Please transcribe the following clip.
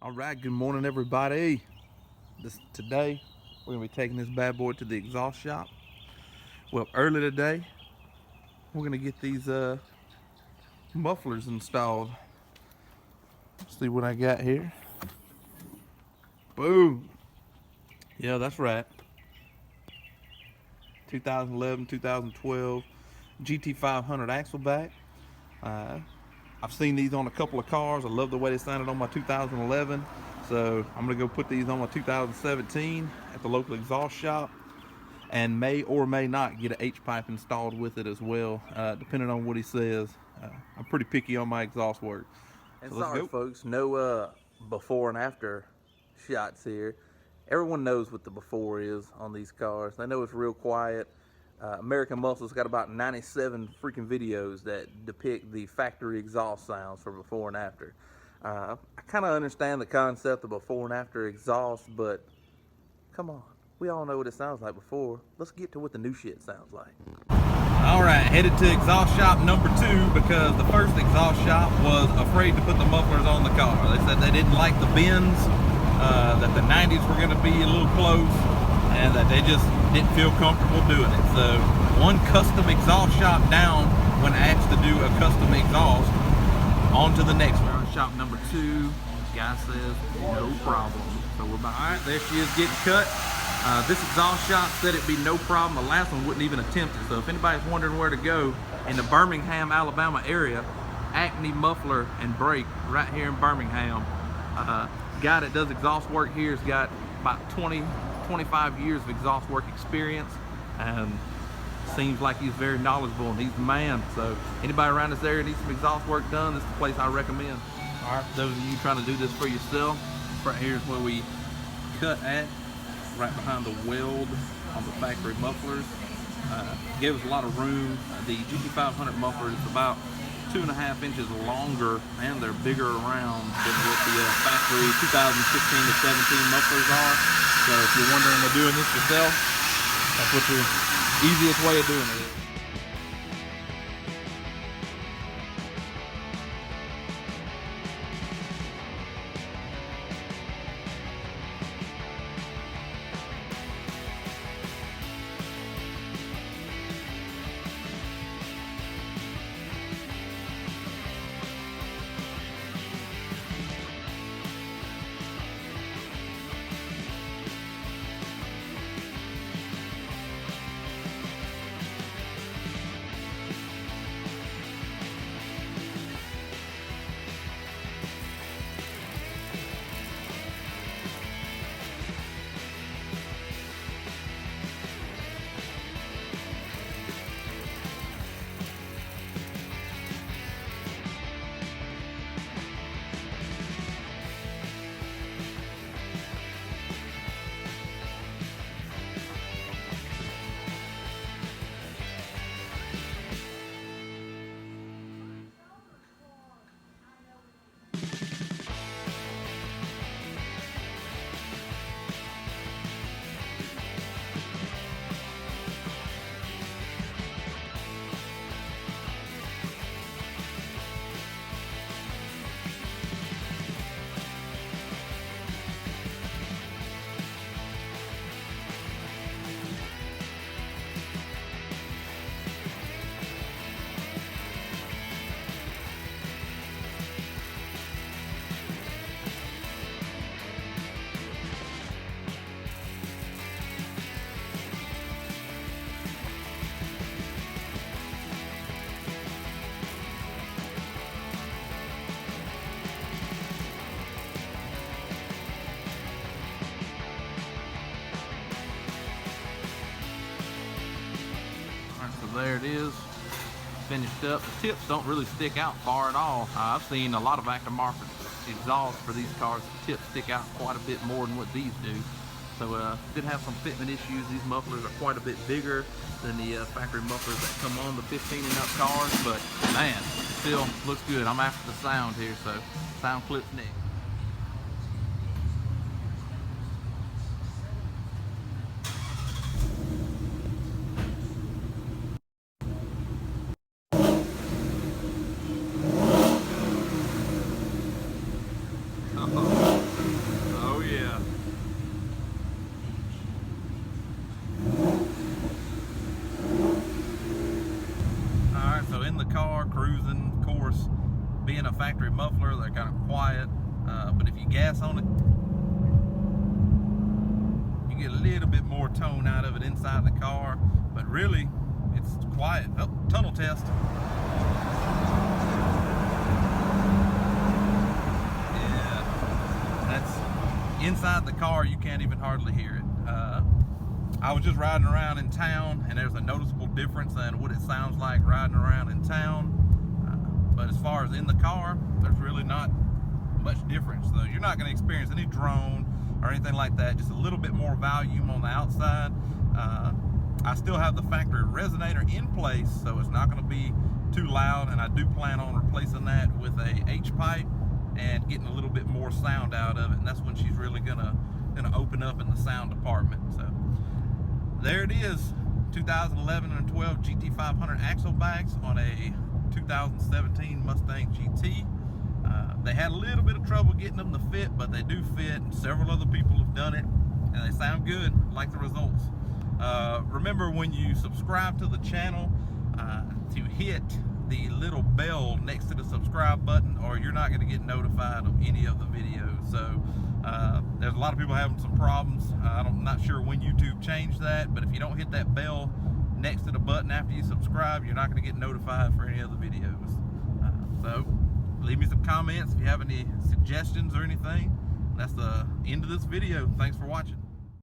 All right, good morning, everybody. Today we're gonna be taking this bad boy to the exhaust shop. Well, early today we're gonna get these mufflers installed. Let's see what I got here. Boom. Yeah, that's right. 2011, 2012 GT500 Axle back. I've seen these on a couple of cars. I love the way they sounded on my 2011. So I'm gonna go put these on my 2017 at the local exhaust shop, and may or may not get an H-pipe installed with it as well, depending on what he says. I'm pretty picky on my exhaust work. And So sorry, folks, no before and after shots here. Everyone knows what the before is on these cars. They know it's real quiet. American Muscle's got about 97 freaking videos that depict the factory exhaust sounds for before and after. I kind of understand the concept of before and after exhaust, but come on, we all know what it sounds like before. Let's get to what the new shit sounds like. All right, headed to exhaust shop number 2 because the first exhaust shop was afraid to put the mufflers on the car. They said they didn't like the bends, that the 90s were going to be a little close, and that they just didn't feel comfortable doing it. So one custom exhaust shop down when asked to do a custom exhaust. On to the next one. Shop number 2. Guy says no problem. So we're about, all right, there she is getting cut. This exhaust shop said it'd be no problem. The last one wouldn't even attempt it. So if anybody's wondering where to go in the Birmingham, Alabama area, Acme Muffler and Brake right here in Birmingham. Guy that does exhaust work here has got about 25 years of exhaust work experience, and seems like he's very knowledgeable, and he's the man. So anybody around this area needs some exhaust work done, this is the place I recommend. All right, those of you trying to do this for yourself, right here is where we cut at, right behind the weld on the factory mufflers. Gave us a lot of room. The GT500 muffler is about 2.5 inches longer, and they're bigger around than what the factory 2016 to 17 mufflers are. So if you're wondering about doing this yourself, that's what your easiest way of doing it is. There it is, finished up. The tips don't really stick out far at all. I've seen a lot of aftermarket exhausts for these cars. The tips stick out quite a bit more than what these do. So did have some fitment issues. These mufflers are quite a bit bigger than the factory mufflers that come on the 15 and up cars, but man, still looks good. I'm after the sound here, so sound clips next. factory muffler. They're kind of quiet, but if you gas on it, you get a little bit more tone out of it inside the car, but really it's quiet. Oh, tunnel test. Yeah, that's inside the car, you can't even hardly hear it. I was just riding around in town, and there's a noticeable difference in what it sounds like riding around in town, but as far as in the car, there's really not much difference. So you're not going to experience any drone or anything like that, just a little bit more volume on the outside. I still have the factory resonator in place, so it's not going to be too loud, and I do plan on replacing that with a H-pipe and getting a little bit more sound out of it, and that's when she's really gonna open up in the sound department. So there it is, 2011 and 12 GT500 axle bags on a 2017 Mustang GT. They had a little bit of trouble getting them to fit, but they do fit. Several other people have done it, and they sound good. Like the results. Remember, when you subscribe to the channel, to hit the little bell next to the subscribe button, or you're not going to get notified of any of the videos. So there's a lot of people having some problems. I'm not sure when YouTube changed that, but if you don't hit that bell next to the button after you subscribe, you're not going to get notified for any of the videos. So leave me some comments if you have any suggestions or anything. That's the end of this video. Thanks for watching.